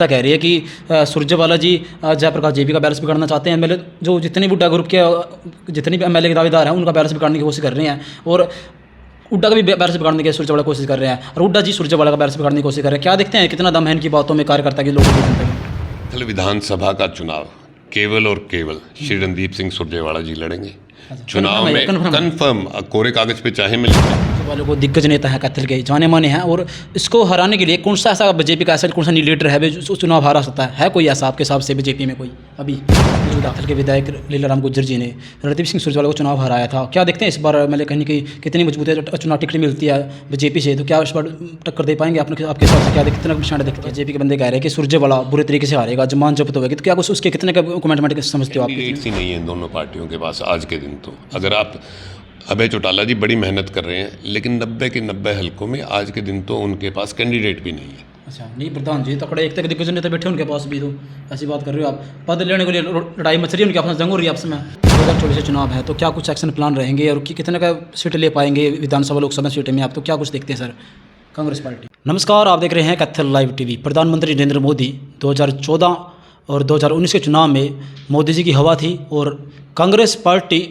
कह रही है कि सुरजेवाला जी जयप्रकाश जेपी का बैलेंस बिगाड़ना चाहते हैं। एमएलए जो जितने भी हुड्डा ग्रुप के जितने भी एमएलए के दावेदार हैं उनका बैलेंस बिगाड़ने की कोशिश कर रहे हैं और हुड्डा का भी बैलेंस बिगाड़ने की सुरजेवाला कोशिश कर रहे हैं और हुड्डा जी सुरजेवाला का बैलेंस बिगाड़ने की कोशिश कर रहे हैं। क्या देखते हैं कितना दम है इनकी बातों में कार्यकर्ता के लोगों की? विधानसभा का चुनाव केवल और केवल श्री रणदीप सिंह सुरजेवाला जी लड़ेंगे। चुनाव में कन्फर्म कोरे कागज पे चाहे मिल जाए। वालों को दिग्गज नेता है, कैथल के जाने माने हैं और इसको हराने के लिए कौन सा ऐसा बीजेपी का ऐसा कौन सा लीडर है जो चुनाव हारा सकता है कोई ऐसा आपके हिसाब से बीजेपी में कोई? अभी जो कैथल के विधायक लीलाराम गुज्जर जी ने रणदीप सिंह सुरजेवाला को चुनाव हराया था, क्या देखते हैं इस बार मैंने कहीं कि कितनी मजबूत है चुनाव टिकट मिलती है बीजेपी से, तो क्या इस बार टक्कर दे पाएंगे आपके हिसाब से? क्या कितना निशान देखते हैं? बीजेपी के बंदे कह रहे हैं कि सुरजेवाला बुरे तरीके से हारेगा, जमान जब्त होगी, तो क्या कुछ उसके कितने का कमेंटमेंट समझते हो आप? ही नहीं है दोनों पार्टियों के पास आज के दिन। तो अगर आप अभय चौटाला जी बड़ी मेहनत कर रहे हैं, लेकिन 90 के 90 हलकों में आज के दिन तो उनके पास कैंडिडेट भी नहीं है। अच्छा, नहीं प्रधान जी तकड़े एक तक दिग्गज नेता बैठे उनके पास भी, तो ऐसी बात कर रहे हो आप? पद लेने के लिए लड़ाई मच रही है उनके आपस में, जंग हो रही है आपस में। 2024 से चुनाव है तो क्या कुछ एक्शन प्लान रहेंगे और कितने का सीट ले पाएंगे विधानसभा लोकसभा सीटें में आप, तो क्या कुछ देखते हैं सर कांग्रेस पार्टी? नमस्कार, आप देख रहे हैं कैथल लाइव टीवी। प्रधानमंत्री नरेंद्र मोदी 2014 और 2019 के चुनाव में मोदी जी की हवा थी और कांग्रेस पार्टी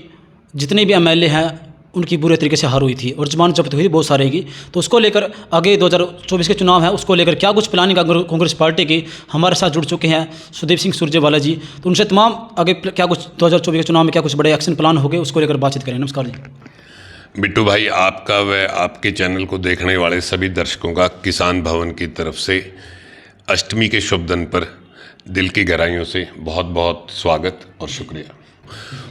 जितने भी एमएलए हैं उनकी बुरे तरीके से हार हुई थी और जमानत जब्त हुई थी बहुत सारे की। तो उसको लेकर आगे 2024 के चुनाव है, उसको लेकर क्या कुछ प्लानिंग कांग्रेस पार्टी की? हमारे साथ जुड़ चुके हैं सुदीप सिंह सुरजेवाला जी, तो उनसे तमाम आगे क्या कुछ 2024 के चुनाव में क्या कुछ बड़े एक्शन प्लान हो गए उसको लेकर बातचीत करें। नमस्कार जी। बिट्टू भाई, आपका व आपके चैनल को देखने वाले सभी दर्शकों का किसान भवन की तरफ से अष्टमी के शुभ दिन पर दिल की गहराइयों से बहुत बहुत स्वागत और शुक्रिया।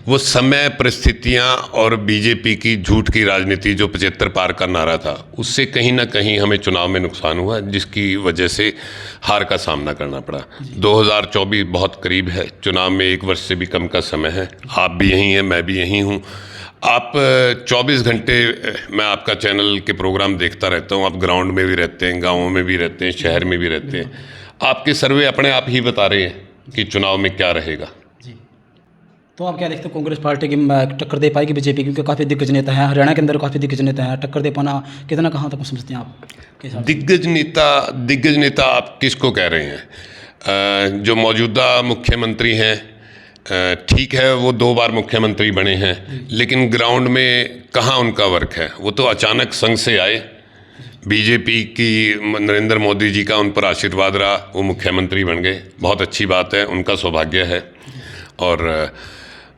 वो समय, परिस्थितियां और बीजेपी की झूठ की राजनीति जो 75 पार का नारा था, उससे कहीं ना कहीं हमें चुनाव में नुकसान हुआ, जिसकी वजह से हार का सामना करना पड़ा। 2024 बहुत करीब है, चुनाव में 1 वर्ष से भी कम का समय है। आप भी यहीं हैं, मैं भी यहीं हूँ। आप 24 घंटे मैं आपका चैनल के प्रोग्राम देखता रहता हूँ। आप ग्राउंड में भी रहते हैं, गाँवों में भी रहते हैं, शहर में भी रहते हैं। आपके सर्वे अपने आप ही बता रहे हैं कि चुनाव में क्या रहेगा। तो आप क्या देखते हो कांग्रेस पार्टी की टक्कर दे पाएगी बीजेपी, क्योंकि काफ़ी दिग्गज नेता हैं हरियाणा के अंदर, काफ़ी दिग्गज नेता हैं, टक्कर दे पाना कितना कहाँ तक समझते हैं आप? दिग्गज नेता आप किसको कह रहे हैं? जो मौजूदा मुख्यमंत्री हैं, ठीक है वो 2 बार मुख्यमंत्री बने हैं, लेकिन ग्राउंड में कहाँ उनका वर्क है? वो तो अचानक संघ से आए, बीजेपी की नरेंद्र मोदी जी का उन पर आशीर्वाद रहा, वो मुख्यमंत्री बन गए। बहुत अच्छी बात है, उनका सौभाग्य है। और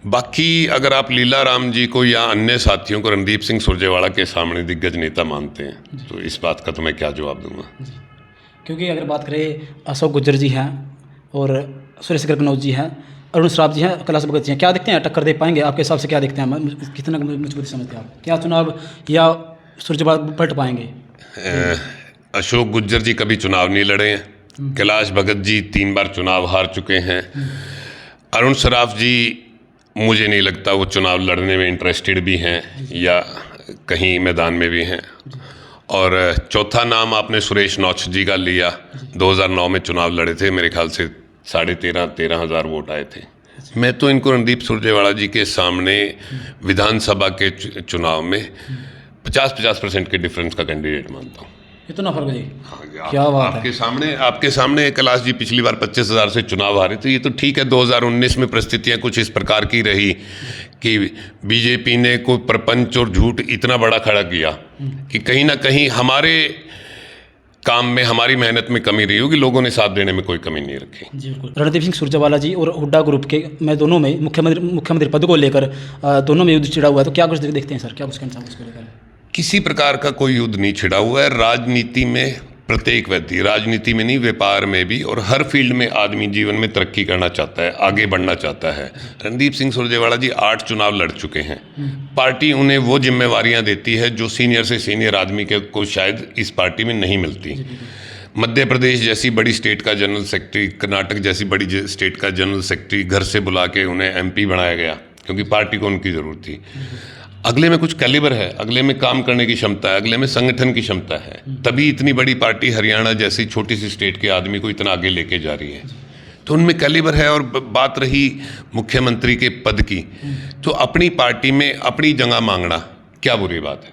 बाकी अगर आप लीलाराम जी को या अन्य साथियों को रणदीप सिंह सुरजेवाला के सामने दिग्गज नेता मानते हैं, तो इस बात का तो मैं क्या जवाब दूंगा? क्योंकि अगर बात करें अशोक गुज्जर जी हैं और सुरेश गनौत जी हैं, अरुण श्राफ जी हैं, कैलाश भगत जी हैं, क्या देखते हैं टक्कर दे पाएंगे आपके हिसाब से? क्या देखते हैं कितना मजबूती समझते हैं आप? क्या चुनाव या सुरजेवाला पलट पाएंगे? अशोक गुज्जर जी कभी चुनाव नहीं लड़े हैं। कैलाश भगत जी 3 बार चुनाव हार चुके हैं। अरुण श्राफ जी मुझे नहीं लगता वो चुनाव लड़ने में इंटरेस्टेड भी हैं या कहीं मैदान में भी हैं। और चौथा नाम आपने सुरेश नौछ जी का लिया, 2009 में चुनाव लड़े थे, मेरे ख्याल से 13,500 हज़ार वोट आए थे। मैं तो इनको रणदीप सुरजेवाला जी के सामने विधानसभा के चुनाव में 50% के डिफरेंस का कैंडिडेट मानता हूँ। इतना फर्क जी? हाँ, क्या बात है। आपके सामने कैलाश जी पिछली बार 25,000 से चुनाव हारे थे। ये तो ठीक है, 2019 में परिस्थितियां कुछ इस प्रकार की रही कि बीजेपी ने कोई प्रपंच और झूठ इतना बड़ा खड़ा किया कि कहीं ना कहीं हमारे काम में, हमारी मेहनत में कमी रही होगी, लोगों ने साथ देने में कोई कमी नहीं रखी। जी बिल्कुल। रणदीप सिंह सुरजेवाला जी और हुड्डा ग्रुप के मैं दोनों में मुख्यमंत्री पद को लेकर दोनों में युद्ध छिड़ा हुआ है, तो क्या कुछ देखते हैं सर? क्या कुछ कहना चाहते हैं उसको लेकर? किसी प्रकार का कोई युद्ध नहीं छिड़ा हुआ है। राजनीति में प्रत्येक व्यक्ति, राजनीति में नहीं, व्यापार में भी और हर फील्ड में आदमी जीवन में तरक्की करना चाहता है, आगे बढ़ना चाहता है। रणदीप सिंह सुरजेवाला जी 8 चुनाव लड़ चुके हैं। पार्टी उन्हें वो जिम्मेवारियां देती है जो सीनियर से सीनियर आदमी को शायद इस पार्टी में नहीं मिलती। मध्य प्रदेश जैसी बड़ी स्टेट का जनरल सेक्रेटरी, कर्नाटक जैसी बड़ी स्टेट का जनरल सेक्रेटरी घर से बुला के उन्हें MP बनाया गया क्योंकि पार्टी को उनकी ज़रूरत थी। अगले में कुछ कैलिबर है, अगले में काम करने की क्षमता है, अगले में संगठन की क्षमता है, तभी इतनी बड़ी पार्टी हरियाणा जैसी छोटी सी स्टेट के आदमी को इतना आगे लेके जा रही है। तो उनमें कैलिबर है। और बात रही मुख्यमंत्री के पद की, तो अपनी पार्टी में अपनी जगह मांगना क्या बुरी बात है?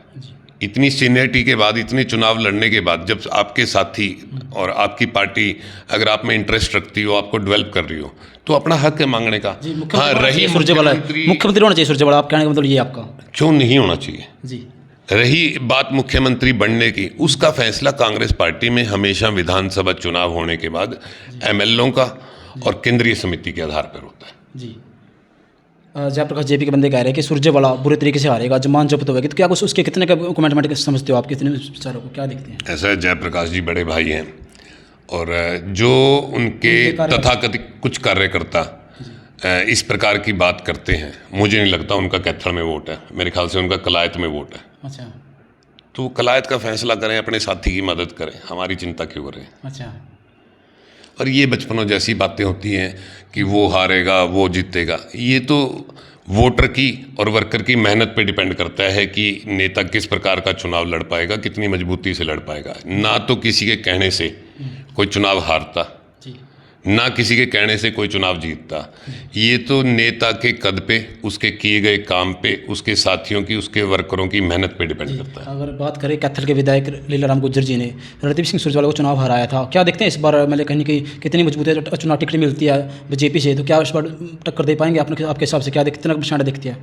इतनी सीनियरिटी के बाद, इतने चुनाव लड़ने के बाद, जब आपके साथी और आपकी पार्टी अगर आप में इंटरेस्ट रखती हो, आपको डेवलप कर रही हो, तो अपना हक है मांगने का। हाँ, रही मुख्यमंत्री होना चाहिए सुरजेवाला, आप कहने का मतलब ये आपका? क्यों नहीं होना चाहिए जी। रही बात मुख्यमंत्री बनने की, उसका फैसला कांग्रेस पार्टी में हमेशा विधानसभा चुनाव होने के बाद एमएलओ का और केंद्रीय समिति के आधार पर होता है। जी। जयप्रकाश जेपी के बंदे कह रहे हैं कि सुरजेवाला बुरे तरीके से हारेगा, जमान जब्त होगी, तो क्या कुछ उसके कितने का कमेंट समझते हो आप, कितने विचारों को क्या देखते हैं? ऐसा है, जयप्रकाश जी बड़े भाई हैं और जो उनके तथाकथित कुछ कार्यकर्ता इस प्रकार की बात करते हैं, मुझे नहीं लगता उनका कैथल में वोट है, मेरे ख्याल से उनका कलायत में वोट है। अच्छा। तो कलायत का फैसला करें, अपने साथी की मदद करें, हमारी चिंता क्यों करें? अच्छा। और ये बचपनों जैसी बातें होती हैं कि वो हारेगा वो जीतेगा, ये तो वोटर की और वर्कर की मेहनत पे डिपेंड करता है कि नेता किस प्रकार का चुनाव लड़ पाएगा, कितनी मजबूती से लड़ पाएगा। ना तो किसी के कहने से कोई चुनाव हारता, ना किसी के कहने से कोई चुनाव जीतता। ये तो नेता के कद पे, उसके किए गए काम पे, उसके साथियों की, उसके वर्करों की मेहनत पे डिपेंड करता है। अगर बात करें कैथल के विधायक लीलाराम गुज्जर जी ने रणदीप सिंह सुरजेवाला को चुनाव हराया था, क्या देखते हैं इस बार, मतलब कहीं कि कितनी मजबूती चुनाव टिकट मिलती है बीजेपी से, तो क्या इस बार टक्कर दे पाएंगे आपके हिसाब से, क्या कितना निशाना दिखती है?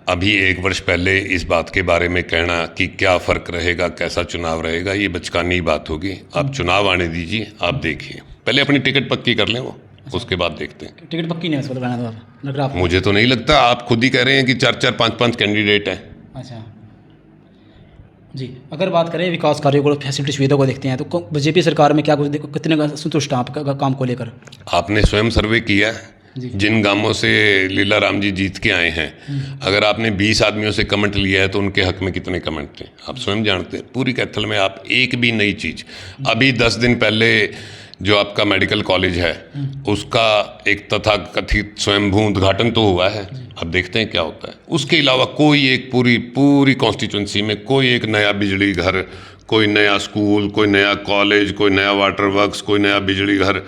अभी 1 वर्ष पहले इस बात के बारे में कहना कि क्या फ़र्क रहेगा, कैसा चुनाव रहेगा, ये बचकानी बात होगी। आप चुनाव आने दीजिए, आप देखिए, पहले अपनी टिकट पक्की कर लें वो, उसके बाद देखते हैं। टिकट पक्की नहीं है लग रहा? मुझे तो नहीं लगता, आप खुद ही कह रहे हैं कि 4-4, 5-5 कैंडिडेट हैं। अच्छा जी। अगर बात करें विकास कार्यों को, फैसिलिटी सुविधा को देखते हैं, तो बीजेपी सरकार में क्या कुछ कितने संतुष्ट हैं आपका काम को लेकर? आपने स्वयं सर्वे किया है जिन गांवों से लीलाराम जी जीत के आए हैं, अगर आपने 20 आदमियों से कमेंट लिया है तो उनके हक में कितने कमेंट थे आप स्वयं जानते हैं। पूरी कैथल में आप एक भी नई चीज़, अभी 10 दिन पहले जो आपका मेडिकल कॉलेज है उसका एक तथाकथित स्वयंभू उद्घाटन तो हुआ है, अब देखते हैं क्या होता है। उसके अलावा कोई एक पूरी कॉन्स्टिट्यूंसी में कोई एक नया बिजली घर, कोई नया स्कूल, कोई नया कॉलेज, कोई नया वाटर वर्क्स, कोई नया बिजली घर,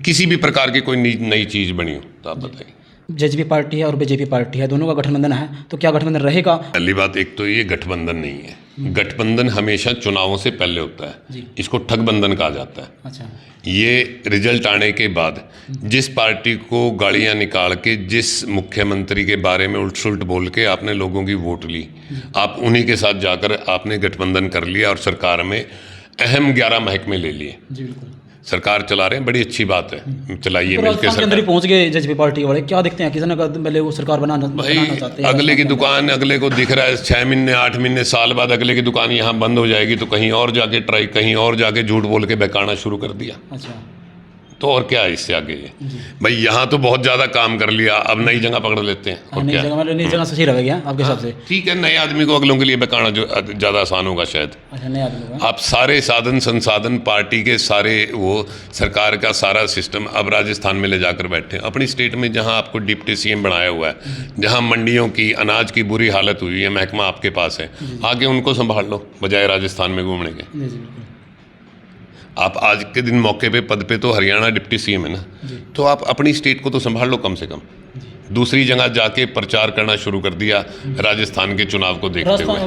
किसी भी प्रकार की कोई नई चीज़ बनी हो तो आप बताइए। जेजेपी पार्टी है और बीजेपी पार्टी है, दोनों का गठबंधन है, तो क्या गठबंधन रहेगा? पहली बात, एक तो ये गठबंधन नहीं है, गठबंधन हमेशा चुनावों से पहले होता है, इसको ठगबंधन कहा जाता है। अच्छा। ये रिजल्ट आने के बाद जिस पार्टी को गाड़ियां निकाल के, जिस मुख्यमंत्री के बारे में उल्ट सुल्ट बोल के आपने लोगों की वोट ली, आप उन्हीं के साथ जाकर आपने गठबंधन कर लिया और सरकार में अहम 11 महकमे ले लिए। जी बिल्कुल। सरकार चला रहे हैं, बड़ी अच्छी बात है, चलाइए मिलकर। सरकार अंदर ही पहुंच गए जेजेपी पार्टी वाले, क्या देखते हैं किसी ने पहले वो सरकार बनाना चाहते हैं? अगले की दुकान अगले को दिख रहा है 6 महीने 8 महीने साल बाद अगले की दुकान यहाँ बंद हो जाएगी तो कहीं और जाके ट्राई, कहीं और जाके झूठ बोल के बहकाना शुरू कर दिया। अच्छा। तो और क्या है इससे आगे? भाई यहाँ तो बहुत ज़्यादा काम कर लिया, अब नई जगह पकड़ लेते हैं। और क्या नई जगह सही रहेगा आपके हिसाब से? ठीक है, नए आदमी को अगलों के लिए बहकाना जो ज़्यादा आसान होगा शायद। अच्छा, नए आदमी आप सारे साधन संसाधन पार्टी के सारे, वो सरकार का सारा सिस्टम अब राजस्थान में ले जाकर बैठे हैं, अपनी स्टेट में जहाँ आपको डिप्टी सीएम बनाया हुआ है, जहाँ मंडियों की अनाज की बुरी हालत हुई है, महकमा आपके पास है, आगे उनको संभाल लो बजाय राजस्थान में घूमने के। आप आज के दिन मौके पे पद पे तो हरियाणा डिप्टी सीएम है ना, तो आप अपनी स्टेट को तो संभाल लो कम से कम। दूसरी जगह जाके प्रचार करना शुरू कर दिया राजस्थान के चुनाव को देखते हुए।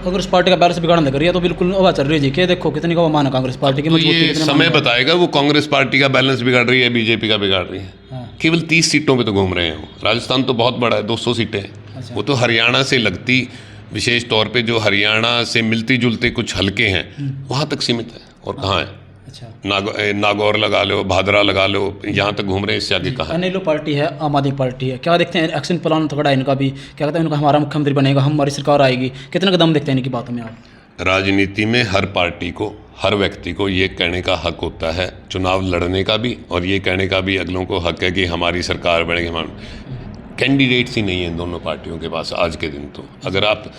कांग्रेस पार्टी का बैलेंस बिगाड़ने लग रही है, तो बिल्कुल हवा चल रही है जी, कि देखो कितनी का मान है कांग्रेस पार्टी की। तो ये समय बताएगा वो कांग्रेस पार्टी का बैलेंस बिगाड़ रही है, बीजेपी का बिगाड़ रही है। केवल 30 सीटों पे तो घूम रहे हैं वो, राजस्थान तो बहुत बड़ा है, 200 सीटें हैं। वो तो हरियाणा से लगती, विशेष तौर पे जो हरियाणा से मिलती जुलते कुछ हल्के हैं वहाँ तक सीमित है, और कहाँ है? अच्छा। नागौर लगा लो, भादरा लगा लो, यहाँ तक घूम रहे हैं, इससे आगे कहाँ? अनिलो पार्टी है, आम आदमी पार्टी है, क्या देखते हैं एक्शन प्लान तगड़ा है इनका भी? क्या कहते हैं इनका, हमारा मुख्यमंत्री बनेगा, हमारी सरकार आएगी, कितना कदम देखते हैं इनकी बातों में आप? राजनीति में हर पार्टी को, हर व्यक्ति को ये कहने का हक होता है, चुनाव लड़ने का भी और ये कहने का भी अगलों को हक है कि हमारी सरकार बनेगी। हमारे कैंडिडेट्स ही नहीं हैं दोनों पार्टियों के पास आज के दिन। तो अगर आप,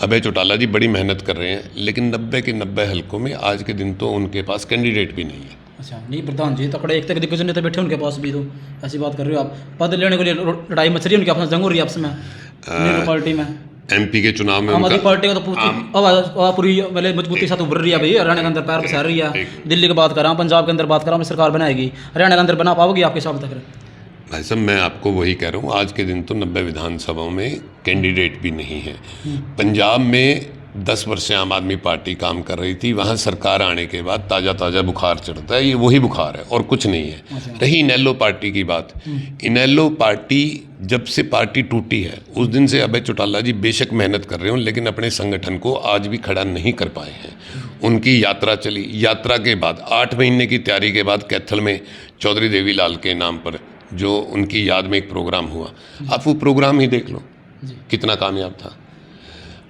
अभय चौटाला जी बड़ी मेहनत कर रहे हैं, लेकिन 90 के 90 हलकों में आज के दिन तो उनके पास कैंडिडेट भी नहीं है। अच्छा, नहीं प्रधान जी तकड़े एक तक दिग्गज नेता बैठे उनके पास भी, तो ऐसी बात कर रहे हो आप? पद लेने के लिए लड़ाई मच रही है उनके आपस में, जंग हो रही है आपस में पार्टी में। एमपी के चुनाव में आम आदमी पार्टी का तो पूरी मतलब मजबूती के साथ उभर रही है भाई, हरियाणा के अंदर पैर पसार रही है। दिल्ली की बात कर रहा हूँ, पंजाब के अंदर बात कर रहा हूँ, सरकार बनाएगी, हरियाणा के अंदर बना पाओगी आपके हिसाब तक? भाई साहब, मैं आपको वही कह रहा हूँ, आज के दिन तो 90 विधानसभाओं में कैंडिडेट भी नहीं है। पंजाब में 10 वर्ष से आम आदमी पार्टी काम कर रही थी, वहाँ सरकार आने के बाद ताज़ा ताज़ा बुखार चढ़ता है, ये वही बुखार है और कुछ नहीं है। रही इनेलो पार्टी की बात, इनेलो पार्टी जब से पार्टी टूटी है उस दिन से अभय चौटाला जी बेशक मेहनत कर रहे हो लेकिन अपने संगठन को आज भी खड़ा नहीं कर पाए हैं। उनकी यात्रा चली, यात्रा के बाद 8 महीने की तैयारी के बाद कैथल में चौधरी देवीलाल के नाम पर जो उनकी याद में एक प्रोग्राम हुआ, आप वो प्रोग्राम ही देख लो कितना कामयाब था।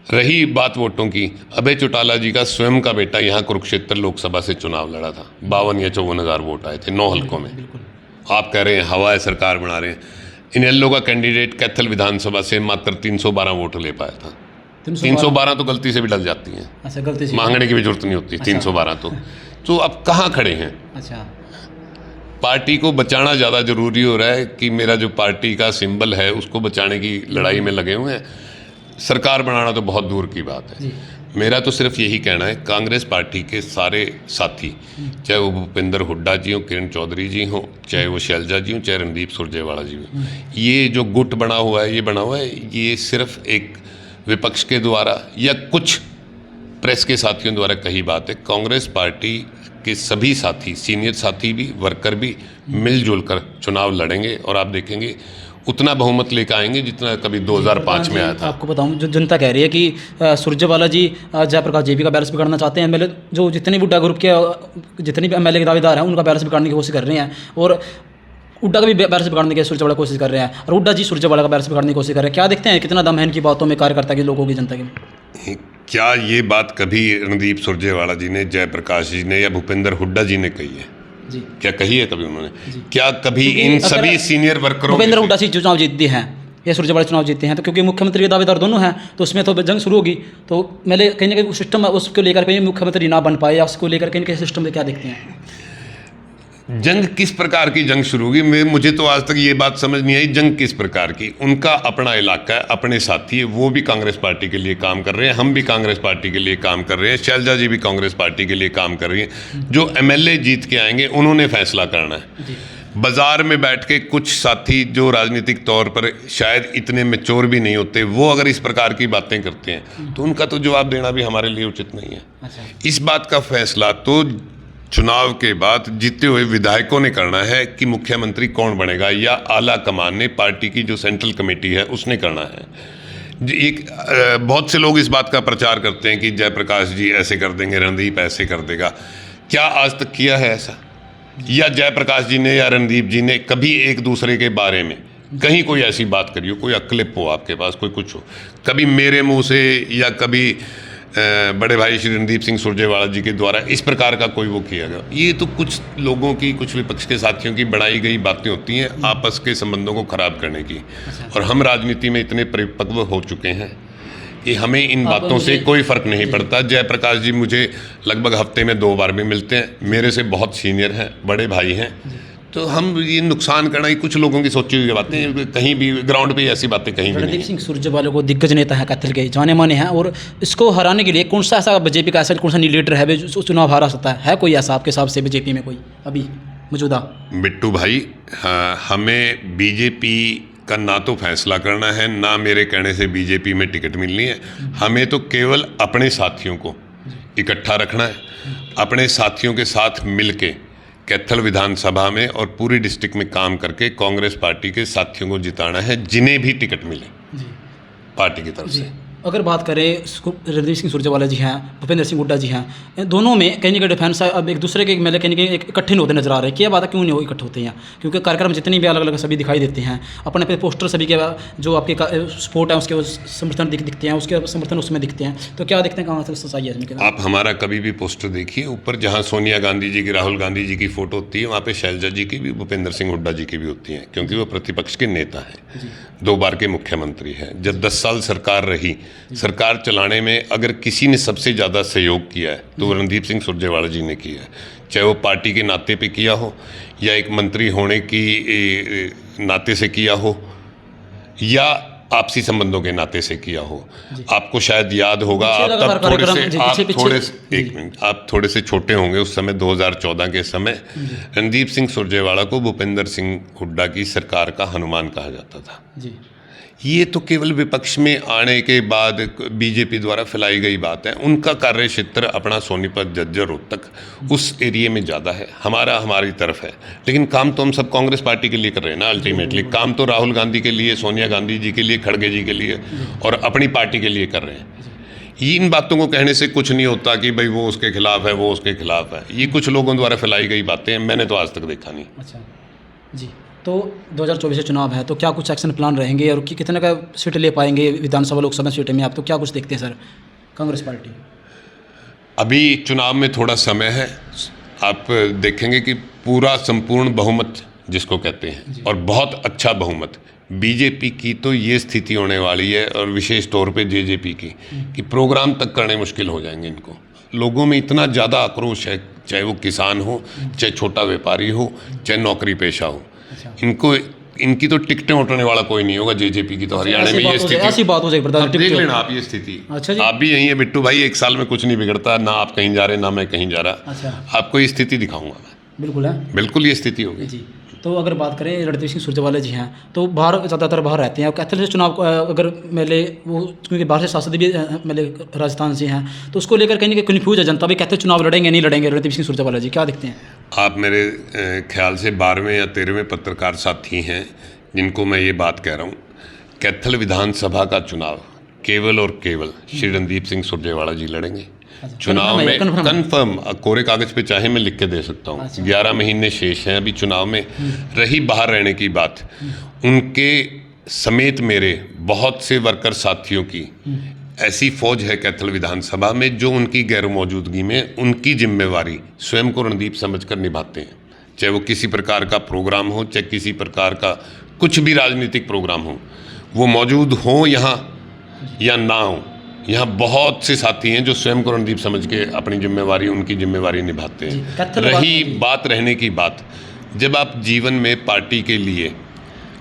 रही बात वोटों की, अभय चौटाला जी का स्वयं का बेटा यहाँ कुरुक्षेत्र लोकसभा से चुनाव लड़ा था, 52 या 54 हज़ार वोट आए थे 9 हलकों में। आप कह रहे हैं हवा है, सरकार बना रहे हैं। इनेलो का कैंडिडेट कैथल विधानसभा से मात्र 312 वोट ले पाया था। 312 तो गलती से भी डल जाती हैं, अच्छा, गलती से मांगने की भी जरूरत नहीं होती। 312 तो अब कहाँ खड़े हैं? अच्छा, पार्टी को बचाना ज़्यादा ज़रूरी हो रहा है कि मेरा जो पार्टी का सिंबल है उसको बचाने की लड़ाई में लगे हुए हैं। सरकार बनाना तो बहुत दूर की बात है। मेरा तो सिर्फ यही कहना है, कांग्रेस पार्टी के सारे साथी, चाहे वो भूपेंद्र हुड्डा जी हों, किरण चौधरी जी हों, चाहे वो शैलजा जी हों, चाहे रणदीप सुरजेवाला जी हों, ये जो गुट बना हुआ है, ये बना हुआ है, ये सिर्फ एक विपक्ष के द्वारा या कुछ प्रेस के साथियों द्वारा कही बात है। कांग्रेस पार्टी के सभी साथी, सीनियर साथी भी, वर्कर भी मिलजुल कर चुनाव लड़ेंगे और आप देखेंगे उतना बहुमत लेकर आएंगे जितना कभी 2005 में आया था। आपको बताऊं, जो जनता कह रही है कि सुरजेवाला जी जयप्रकाश जेपी का बैलेंस बिगाड़ना चाहते हैं। एमएलए जो जितने भी हुड्डा ग्रुप के जितने भी एमएलए के दावेदार हैं उनका बैलेंस बिगाड़ने की कोशिश कर रहे हैं और हुड्डा का भी बैलेंस बिगाड़ने की सुरजेवाला कोशिश कर रहे हैं और हुड्डा जी सुरजेवाला का बैलेंस बिगाड़ने की कोशिश कर रहे हैं। क्या देखते हैं कितना दम है इनकी बातों में, कार्यकर्ता के, लोगों की, जनता की? क्या ये बात कभी रणदीप सुरजेवाला जी ने, जयप्रकाश जी ने या भूपेंद्र हुड्डा जी ने कही है? जी, क्या कही है कभी उन्होंने? क्या कभी इन सभी सीनियर वर्करों, भूपेंद्र हुड्डा जी चुनाव जीतते हैं या सुरजेवाला चुनाव जीतते हैं तो क्योंकि मुख्यमंत्री के दावेदार दोनों हैं तो उसमें तो जंग शुरू होगी। तो मैंने कहीं ना कहीं सिस्टम उसको लेकर कहीं मुख्यमंत्री ना बन पाए या उसको लेकर कहीं कहीं सिस्टम में क्या देखते हैं? जंग किस प्रकार की जंग शुरू होगी? मुझे तो आज तक ये बात समझ नहीं आई, जंग किस प्रकार की। उनका अपना इलाका है, अपने साथी है, वो भी कांग्रेस पार्टी के लिए काम कर रहे हैं, हम भी कांग्रेस पार्टी के लिए काम कर रहे हैं, शैलजा जी भी कांग्रेस पार्टी के लिए काम कर रही हैं। जो एमएलए जीत के आएंगे उन्होंने फैसला करना है। बाजार में बैठ के कुछ साथी जो राजनीतिक तौर पर शायद इतने मैच्योर भी नहीं होते, वो अगर इस प्रकार की बातें करते हैं तो उनका तो जवाब देना भी हमारे लिए उचित नहीं है। इस बात का फैसला तो चुनाव के बाद जीते हुए विधायकों ने करना है कि मुख्यमंत्री कौन बनेगा, या आला कमान ने, पार्टी की जो सेंट्रल कमेटी है उसने करना है। एक बहुत से लोग इस बात का प्रचार करते हैं कि जयप्रकाश जी ऐसे कर देंगे, रणदीप ऐसे कर देगा। क्या आज तक किया है ऐसा? या जयप्रकाश जी ने या रणदीप जी ने कभी एक दूसरे के बारे में कहीं कोई ऐसी बात करी हो, कोई क्लिप हो आपके पास, कोई कुछ हो, कभी मेरे मुंह से या कभी बड़े भाई श्री रणदीप सिंह सुरजेवाला जी के द्वारा इस प्रकार का कोई वो किया गया? ये तो कुछ लोगों की, कुछ विपक्ष के साथियों की बनाई गई बातें होती हैं आपस के संबंधों को खराब करने की। और हम राजनीति में इतने परिपक्व हो चुके हैं कि हमें इन बातों से कोई फर्क नहीं पड़ता। जयप्रकाश जी मुझे लगभग हफ्ते में 2 बार भी मिलते हैं, मेरे से बहुत सीनियर हैं, बड़े भाई हैं, तो हम ये नुकसान करना ही कुछ लोगों की सोची हुई बातें, कहीं भी ग्राउंड पे ऐसी बातें कहीं भी नहीं। रणदीप सिंह सुरजेवाला को दिग्गज नेता है, कैथल के जाने माने हैं, और इसको हराने के लिए कौन सा ऐसा बीजेपी का ऐसा कौन सा लीडर है जो चुनाव हरा सकता है कोई ऐसा आपके हिसाब से बीजेपी में कोई अभी मौजूदा? बिट्टू भाई, हमें बीजेपी का ना तो फैसला करना है, ना मेरे कहने से बीजेपी में टिकट मिलनी है। हमें तो केवल अपने साथियों को इकट्ठा रखना है, अपने साथियों के साथ मिलके कैथल विधानसभा में और पूरी डिस्ट्रिक्ट में काम करके कांग्रेस पार्टी के साथियों को जिताना है, जिन्हें भी टिकट मिले पार्टी की तरफ से। अगर बात करें, रणदीप सिंह सुरजेवाला जी हैं, भूपेंद्र सिंह हुड्डा जी हैं, दोनों में कहीं ना कहीं डिफेंस अब एक दूसरे के मेले कहीं इकट्ठे होते नजर आ रहे हैं। क्या बात है, क्यों नहीं इकट्ठे होते हैं? क्योंकि कार्यक्रम जितनी भी अलग अलग सभी दिखाई देते हैं, अपने अपने पोस्टर सभी के जो आपके सपोर्ट है उसके समर्थन दिखते हैं, उसके समर्थन उसमें दिखते हैं। तो क्या देखते हैं कहाँ तक सच्चाई है इसमें? आप हमारा कभी भी पोस्टर देखिए, ऊपर जहाँ सोनिया गांधी जी की, राहुल गांधी जी की फोटो होती है, वहाँ पे शैलजा जी की भी, भूपेंद्र सिंह हुड्डा जी की भी होती है, क्योंकि वो प्रतिपक्ष के नेता हैं, 2 बार के मुख्यमंत्री हैं। जब 10 साल सरकार रही, सरकार चलाने में अगर किसी ने सबसे ज़्यादा सहयोग किया है तो रणदीप सिंह सुरजेवाला जी ने किया है, चाहे वो पार्टी के नाते पे किया हो या एक मंत्री होने की नाते से किया हो या आपसी संबंधों के नाते से किया हो। आपको शायद याद होगा, आप थोड़े से छोटे होंगे उस समय, 2014 के समय रणदीप सिंह सुरजेवाला को भूपेंद्र सिंह हुड्डा की सरकार का हनुमान कहा जाता था। ये तो केवल विपक्ष में आने के बाद बीजेपी द्वारा फैलाई गई बात है। उनका कार्य क्षेत्र अपना सोनीपत झज्जर रोहतक उस एरिया में ज़्यादा है, हमारा हमारी तरफ है। लेकिन काम तो हम सब कांग्रेस पार्टी के लिए कर रहे हैं ना। अल्टीमेटली काम तो राहुल गांधी के लिए, सोनिया गांधी जी के लिए, खड़गे जी के लिए और अपनी पार्टी के लिए कर रहे हैं। इन बातों को कहने से कुछ नहीं होता कि भाई वो उसके खिलाफ है, वो उसके खिलाफ है। ये कुछ लोगों द्वारा फैलाई गई बातें हैं, मैंने तो आज तक देखा नहीं। अच्छा जी, तो 2024 से चुनाव है, तो क्या कुछ एक्शन प्लान रहेंगे और कितने का सीट ले पाएंगे विधानसभा लोकसभा सीट में आप, तो क्या कुछ देखते हैं सर कांग्रेस पार्टी? अभी चुनाव में थोड़ा समय है। आप देखेंगे कि पूरा संपूर्ण बहुमत जिसको कहते हैं और बहुत अच्छा बहुमत बीजेपी की, तो ये स्थिति होने वाली है और विशेष तौर पे जेजेपी की कि प्रोग्राम तक करने मुश्किल हो जाएंगे इनको। लोगों में इतना ज़्यादा आक्रोश है, चाहे वो किसान हो, चाहे छोटा व्यापारी हो, चाहे नौकरी पेशा हो। इनको इनकी तो टिकटें उठने वाला कोई नहीं होगा जेजेपी की। तो हरियाणा में ये स्थिति, ऐसी बात हो जाएगी प्रधान, देख लेना आप ये स्थिति। अच्छा जी, आप भी यही है बिट्टू भाई, एक साल में कुछ नहीं बिगड़ता, ना आप कहीं जा रहे ना मैं कहीं जा रहा। अच्छा, आपको ये स्थिति दिखाऊंगा मैं। बिल्कुल है, बिल्कुल ये स्थिति होगी जी। तो अगर बात करें रणदीप सिंह सुरजेवाला जी हैं, तो बाहर ज़्यादातर बाहर रहते हैं। कैथल से चुनाव अगर मेले वो, क्योंकि बाहर से सांसद भी मेले राजस्थान से हैं, तो उसको लेकर कहीं ना कहीं कन्फ्यूज है जनता भी, कैथल चुनाव लड़ेंगे नहीं लड़ेंगे रणदीप सिंह सुरजेवाला जी, क्या दिखते हैं आप? मेरे ख्याल से 12वें या 13वें पत्रकार साथी हैं जिनको मैं ये बात कह रहा हूँ। कैथल विधानसभा का चुनाव केवल और केवल श्री रणदीप सिंह सुरजेवाला जी लड़ेंगे। चुनाव में कन्फर्म, कोरे कागज पे चाहे मैं लिख के दे सकता हूँ। 11 महीने शेष हैं अभी चुनाव में। रही बाहर रहने की बात, उनके समेत मेरे बहुत से वर्कर साथियों की ऐसी फौज है कैथल विधानसभा में जो उनकी गैर मौजूदगी में उनकी जिम्मेवारी स्वयं को रणदीप समझकर निभाते हैं। चाहे वो किसी प्रकार का प्रोग्राम हो, चाहे किसी प्रकार का कुछ भी राजनीतिक प्रोग्राम हो, वो मौजूद हो यहाँ या ना हो। यहाँ बहुत से साथी हैं जो स्वयं को रणदीप समझ के अपनी जिम्मेवारी, उनकी जिम्मेवारी निभाते हैं। रही बात रहने की बात, जब आप जीवन में पार्टी के लिए,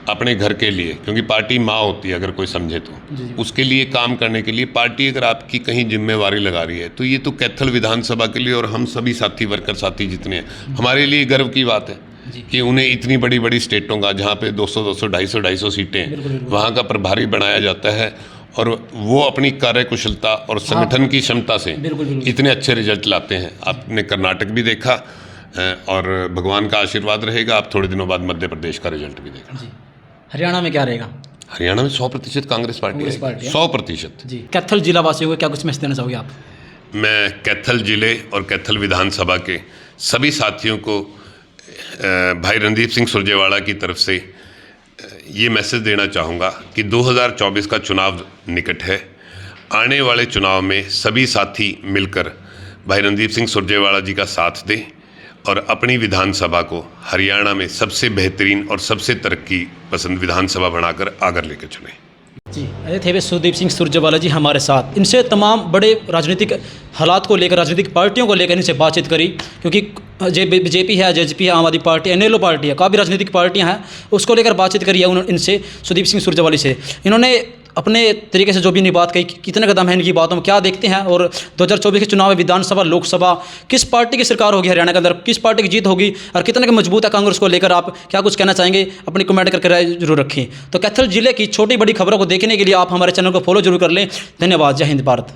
अपने घर के लिए, क्योंकि पार्टी माँ होती है अगर कोई समझे तो, उसके लिए काम करने के लिए पार्टी अगर आपकी कहीं जिम्मेवारी लगा रही है, तो ये तो कैथल विधानसभा के लिए और हम सभी साथी, वर्कर साथी जितने हैं, हमारे लिए गर्व की बात है कि उन्हें इतनी बड़ी बड़ी स्टेटों का, जहाँ पे 200, 250 सीटें, वहाँ का प्रभारी बनाया जाता है और वो अपनी कार्यकुशलता और संगठन की क्षमता से इतने अच्छे रिजल्ट लाते हैं। आपने कर्नाटक भी देखा और भगवान का आशीर्वाद रहेगा, आप थोड़े दिनों बाद मध्य प्रदेश का रिजल्ट भी देखना। हरियाणा में क्या रहेगा? हरियाणा में 100% कांग्रेस पार्टी है, 100%। जी, कैथल जिला वासियों को क्या कुछ मैसेज देना चाहोगे आप? मैं कैथल जिले और कैथल विधानसभा के सभी साथियों को भाई रणदीप सिंह सुरजेवाला की तरफ से ये मैसेज देना चाहूँगा कि 2024 का चुनाव निकट है। आने वाले चुनाव में सभी साथी मिलकर भाई रणदीप सिंह सुरजेवाला जी का साथ दें और अपनी विधानसभा को हरियाणा में सबसे बेहतरीन और सबसे तरक्की पसंद विधानसभा बनाकर आगे लेकर चलें। जी, ये थे वे सुरदीप सिंह सुरजेवाला जी हमारे साथ। इनसे तमाम बड़े राजनीतिक हालात को लेकर, राजनीतिक पार्टियों को लेकर इनसे बातचीत करी, क्योंकि बीजेपी है, जेजेपी है, आम आदमी पार्टी, एनएलओ पार्टी है, काफ़ी राजनीतिक पार्टियां हैं, उसको लेकर बातचीत करी है उन्होंने इनसे, सुरदीप सिंह सुरजेवाला से। इन्होंने अपने तरीके से जो भी नहीं बात कही, कितने कदम है इनकी बातों में, क्या देखते हैं, और 2024 के चुनाव में विधानसभा, लोकसभा किस पार्टी की सरकार होगी हरियाणा के अंदर, किस पार्टी की जीत होगी और कितने का मजबूत है कांग्रेस को लेकर, आप क्या कुछ कहना चाहेंगे? अपनी कमेंट करके राय जरूर रखें। तो कैथल जिले की छोटी बड़ी खबरों को देखने के लिए आप हमारे चैनल को फॉलो जरूर कर लें। धन्यवाद। जय हिंद भारत।